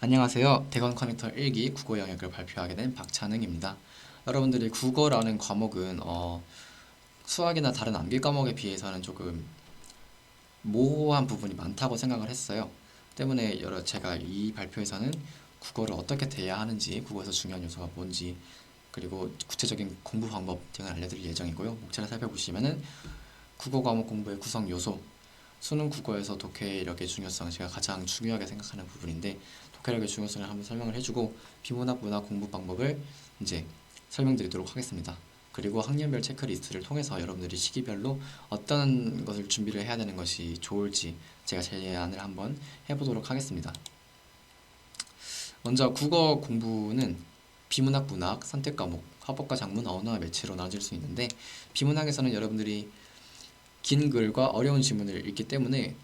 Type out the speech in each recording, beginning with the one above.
안녕하세요. 대건 커넥터 1기 국어 영역을 발표하게 된 박찬흥입니다. 여러분들이 국어라는 과목은 수학이나 다른 암기 과목에 비해서는 조금 모호한 부분이 많다고 생각을 했어요. 때문에 제가 이 발표에서는 국어를 어떻게 대해야 하는지, 국어에서 중요한 요소가 뭔지, 그리고 구체적인 공부 방법 등을 알려드릴 예정이고요. 목차를 살펴보시면은 국어 과목 공부의 구성 요소, 수능 국어에서 독해력의 중요성, 제가 가장 중요하게 생각하는 부분인데 독해력의 중요성을 한번 설명을 해주고 비문학 문학 공부 방법을 이제 설명드리도록 하겠습니다. 그리고 학년별 체크리스트를 통해서 여러분들이 시기별로 어떤 것을 준비를 해야 되는 것이 좋을지 제가 제안을 한번 해보도록 하겠습니다. 먼저 국어 공부는 비문학, 문학, 선택 과목, 화법과 작문, 언어와 매체로 나눠질 수 있는데 비문학에서는 여러분들이 긴 글과 어려운 지문을 읽기 때문에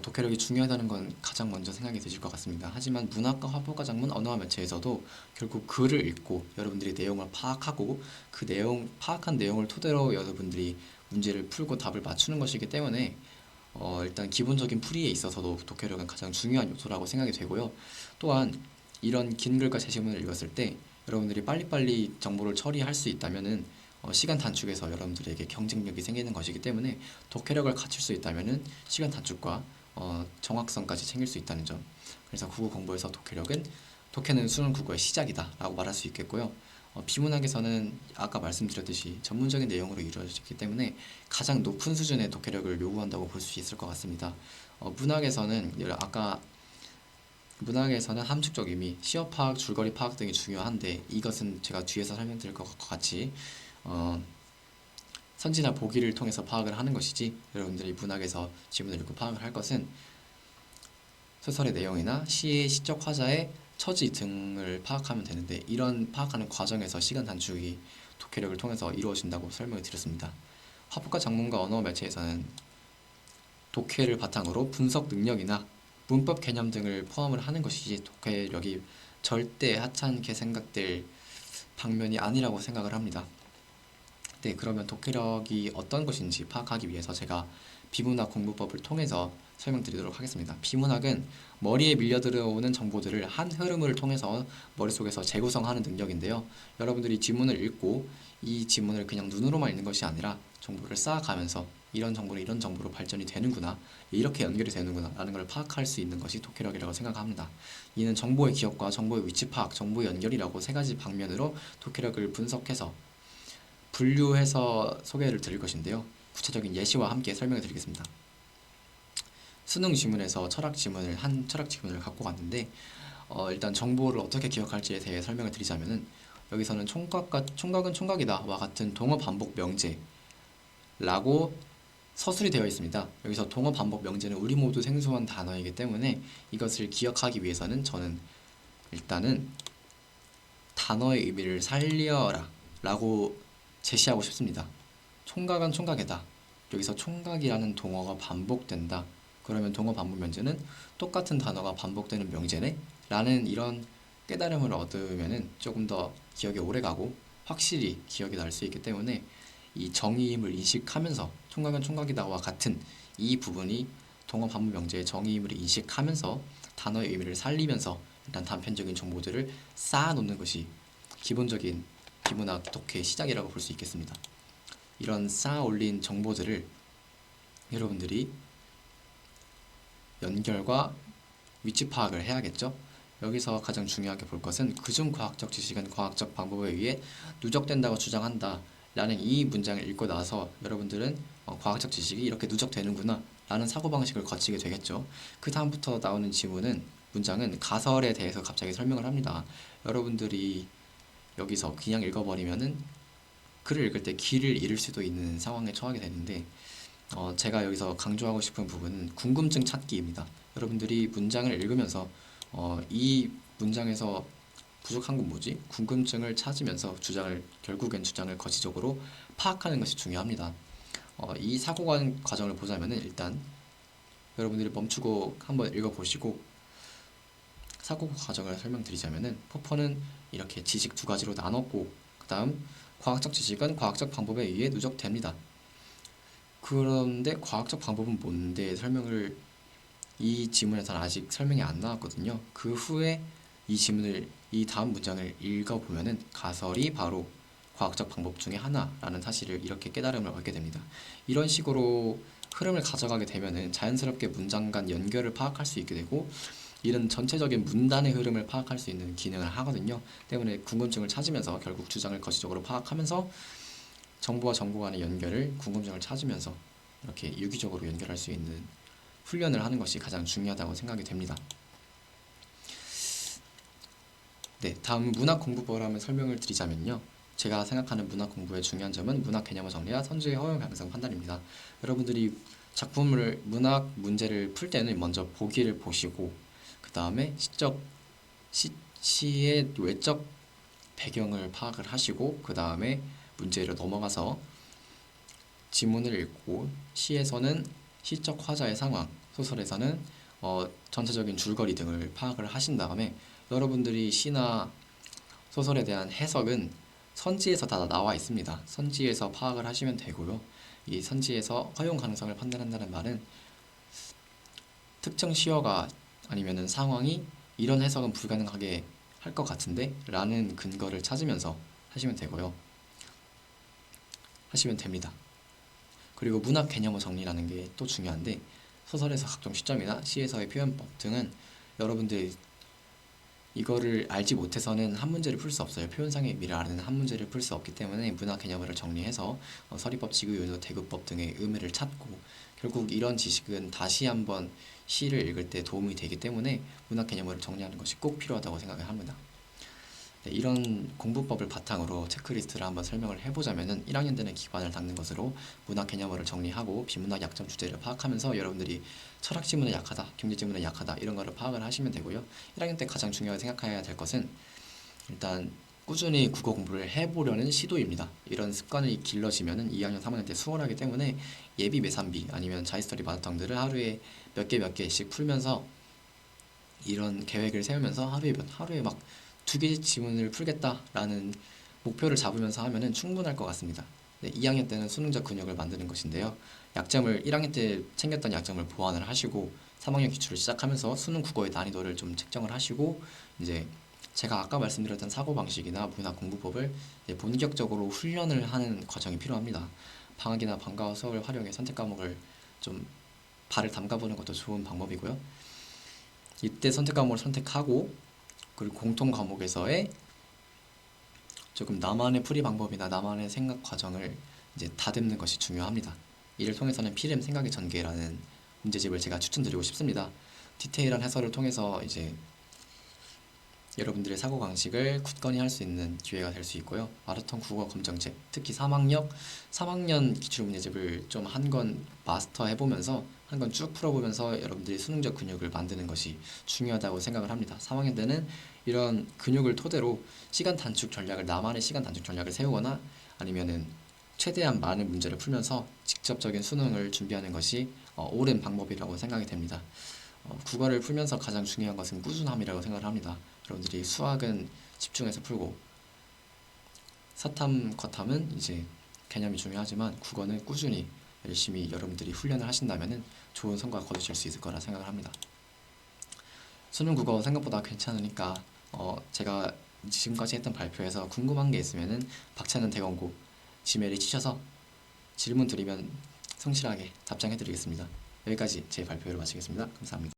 독해력이 중요하다는 건 가장 먼저 생각이 드실 것 같습니다. 하지만 문학과 화법과 작문, 언어와 매체에서도 결국 글을 읽고 여러분들이 내용을 파악하고 파악한 내용을 토대로 여러분들이 문제를 풀고 답을 맞추는 것이기 때문에 일단 기본적인 풀이에 있어서도 독해력은 가장 중요한 요소라고 생각이 되고요. 또한 이런 긴 글과 제시문을 읽었을 때 여러분들이 빨리빨리 정보를 처리할 수 있다면은 시간 단축에서 여러분들에게 경쟁력이 생기는 것이기 때문에 독해력을 갖출 수 있다면은 시간 단축과 정확성까지 챙길 수 있다는 점. 그래서 국어 공부에서 독해는 수능 국어의 시작이다라고 말할 수 있겠고요. 비문학에서는 아까 말씀드렸듯이 전문적인 내용으로 이루어지기 때문에 가장 높은 수준의 독해력을 요구한다고 볼 수 있을 것 같습니다. 아까 문학에서는 함축적 의미, 시어 파악, 줄거리 파악 등이 중요한데 이것은 제가 뒤에서 설명드릴 것과 같이 어, 선지나 보기를 통해서 파악을 하는 것이지 여러분들이 문학에서 지문을 읽고 파악을 할 것은 소설의 내용이나 시의 시적 화자의 처지 등을 파악하면 되는데 이런 파악하는 과정에서 시간 단축이 독해력을 통해서 이루어진다고 설명을 드렸습니다. 화법과 작문과 언어 매체에서는 독해를 바탕으로 분석 능력이나 문법 개념 등을 포함을 하는 것이지 독해력이 절대 하찮게 생각될 방면이 아니라고 생각을 합니다. 네, 그러면 독해력이 어떤 것인지 파악하기 위해서 제가 비문학 공부법을 통해서 설명드리도록 하겠습니다. 비문학은 머리에 밀려 들어오는 정보들을 한 흐름을 통해서 머릿속에서 재구성하는 능력인데요. 여러분들이 지문을 읽고 이 지문을 그냥 눈으로만 읽는 것이 아니라 정보를 쌓아가면서 이런 정보는 이런 정보로 발전이 되는구나, 이렇게 연결이 되는구나 라는 걸 파악할 수 있는 것이 독해력이라고 생각합니다. 이는 정보의 기억과 정보의 위치 파악, 정보의 연결이라고 세 가지 방면으로 독해력을 분석해서 분류해서 소개를 드릴 것인데요. 구체적인 예시와 함께 설명을 드리겠습니다. 수능 지문에서 철학 지문을 갖고 왔는데 일단 정보를 어떻게 기억할지에 대해 설명을 드리자면은 여기서는 총각은 총각이다와 같은 동어 반복 명제라고 서술이 되어 있습니다. 여기서 동어 반복 명제는 우리 모두 생소한 단어이기 때문에 이것을 기억하기 위해서는 저는 일단은 단어의 의미를 살려라 라고 제시하고 싶습니다. 총각은 총각이다. 여기서 총각이라는 동어가 반복된다. 그러면 동어 반복 명제는 똑같은 단어가 반복되는 명제네? 라는 이런 깨달음을 얻으면은 조금 더 기억에 오래가고 확실히 기억이 날 수 있기 때문에 이 정의임을 인식하면서 총각은 총각이다와 같은 이 부분이 동어 반복 명제의 정의임을 인식하면서 단어의 의미를 살리면서 일단 단편적인 정보들을 쌓아놓는 것이 기본적인 비문학 독해의 시작이라고 볼 수 있겠습니다. 이런 쌓아 올린 정보들을 여러분들이 연결과 위치 파악을 해야겠죠. 여기서 가장 중요하게 볼 것은 그중 과학적 지식은 과학적 방법에 의해 누적된다고 주장한다 라는 이 문장을 읽고 나서 여러분들은 과학적 지식이 이렇게 누적되는구나 라는 사고방식을 거치게 되겠죠. 그 다음부터 나오는 문장은 가설에 대해서 갑자기 설명을 합니다. 여러분들이 여기서 그냥 읽어버리면은 글을 읽을 때 길을 잃을 수도 있는 상황에 처하게 되는데 제가 여기서 강조하고 싶은 부분은 궁금증 찾기입니다. 여러분들이 문장을 읽으면서 이 문장에서 부족한 건 뭐지? 궁금증을 찾으면서 결국엔 주장을 거시적으로 파악하는 것이 중요합니다. 이 과정을 보자면은 일단 여러분들이 멈추고 한번 읽어보시고 사고 과정을 설명드리자면은 포퍼는 이렇게 지식 두 가지로 나눴고 그 다음 과학적 지식은 과학적 방법에 의해 누적됩니다. 그런데 과학적 방법은 뭔데 이 지문에서는 아직 설명이 안 나왔거든요. 그 후에 이 다음 문장을 읽어보면은 가설이 바로 과학적 방법 중에 하나라는 사실을 이렇게 깨달음을 얻게 됩니다. 이런 식으로 흐름을 가져가게 되면은 자연스럽게 문장 간 연결을 파악할 수 있게 되고 이런 전체적인 문단의 흐름을 파악할 수 있는 기능을 하거든요. 때문에 궁금증을 찾으면서 결국 주장을 거시적으로 파악하면서 정보와 정보 간의 연결을 궁금증을 찾으면서 이렇게 유기적으로 연결할 수 있는 훈련을 하는 것이 가장 중요하다고 생각이 됩니다. 네, 다음 문학 공부법을 한번 설명을 드리자면요. 제가 생각하는 문학 공부의 중요한 점은 문학 개념의 정리와 선지의 허용 가능성 판단입니다. 여러분들이 문학 문제를 풀 때는 먼저 보기를 보시고 그 다음에 시의 외적 배경을 파악을 하시고 그 다음에 문제로 넘어가서 지문을 읽고 시에서는 시적 화자의 상황, 소설에서는 전체적인 줄거리 등을 파악을 하신 다음에 여러분들이 시나 소설에 대한 해석은 선지에서 다 나와 있습니다. 선지에서 파악을 하시면 되고요. 이 선지에서 허용 가능성을 판단한다는 말은 특정 시어가 아니면은 상황이 이런 해석은 불가능하게 할 것 같은데 라는 근거를 찾으면서 하시면 되고요. 하시면 됩니다. 그리고 문학 개념의 정리라는 게 또 중요한데 소설에서 각종 시점이나 시에서의 표현법 등은 여러분들이 이거를 알지 못해서는 한 문제를 풀 수 없어요. 표현상의 의미를 아는 한 문제를 풀 수 없기 때문에 문학 개념을 정리해서 서리법, 지구요도, 대구법 등의 의미를 찾고 결국 이런 지식은 다시 한번 시를 읽을 때 도움이 되기 때문에 문학 개념을 정리하는 것이 꼭 필요하다고 생각을 합니다. 네, 이런 공부법을 바탕으로 체크리스트를 한번 설명을 해보자면은 1학년 때는 기반을 닦는 것으로 문학 개념어를 정리하고 비문학 약점 주제를 파악하면서 여러분들이 철학 지문에 약하다, 경제 지문에 약하다 이런 거를 파악을 하시면 되고요. 1학년 때 가장 중요하게 생각해야 될 것은 일단 꾸준히 국어 공부를 해보려는 시도입니다. 이런 습관이 길러지면은 2학년, 3학년 때 수월하기 때문에 예비 매산비 아니면 자이스터디 마라탕들을 하루에 몇 개씩 풀면서 이런 계획을 세우면서 하루에 막 2개 지문을 풀겠다라는 목표를 잡으면서 하면은 충분할 것 같습니다. 네, 2학년 때는 수능적 근육을 만드는 것인데요. 1학년 때 챙겼던 약점을 보완을 하시고 3학년 기출을 시작하면서 수능 국어의 난이도를 좀 책정을 하시고 이제 제가 아까 말씀드렸던 사고방식이나 문학 공부법을 이제 본격적으로 훈련을 하는 과정이 필요합니다. 방학이나 방과후 수업을 활용해 선택 과목을 좀 발을 담가보는 것도 좋은 방법이고요. 이때 선택 과목을 선택하고 그리고 공통 과목에서의 조금 나만의 풀이 방법이나 나만의 생각 과정을 이제 다듬는 것이 중요합니다. 이를 통해서는 피렘 생각의 전개라는 문제집을 제가 추천드리고 싶습니다. 디테일한 해설을 통해서 이제 여러분들의 사고 방식을 굳건히 할 수 있는 기회가 될 수 있고요. 마라톤 국어 검정책, 특히 3학년 기출 문제집을 좀 한 권 마스터 해보면서 한 권 쭉 풀어보면서 여러분들이 수능적 근육을 만드는 것이 중요하다고 생각을 합니다. 3학년 때는 이런 근육을 토대로 나만의 시간 단축 전략을 세우거나 아니면은 최대한 많은 문제를 풀면서 직접적인 수능을 준비하는 것이 옳은 방법이라고 생각이 됩니다. 국어를 풀면서 가장 중요한 것은 꾸준함이라고 생각을 합니다. 여러분들이 수학은 집중해서 풀고 사탐, 과탐은 이제 개념이 중요하지만 국어는 꾸준히 열심히 여러분들이 훈련을 하신다면 좋은 성과 거두실 수 있을 거라 생각을 합니다. 수능 국어 생각보다 괜찮으니까 제가 지금까지 했던 발표에서 궁금한 게 있으면은 박찬은 대건고 지메일에 치셔서 질문 드리면 성실하게 답장해 드리겠습니다. 여기까지 제 발표를 마치겠습니다. 감사합니다.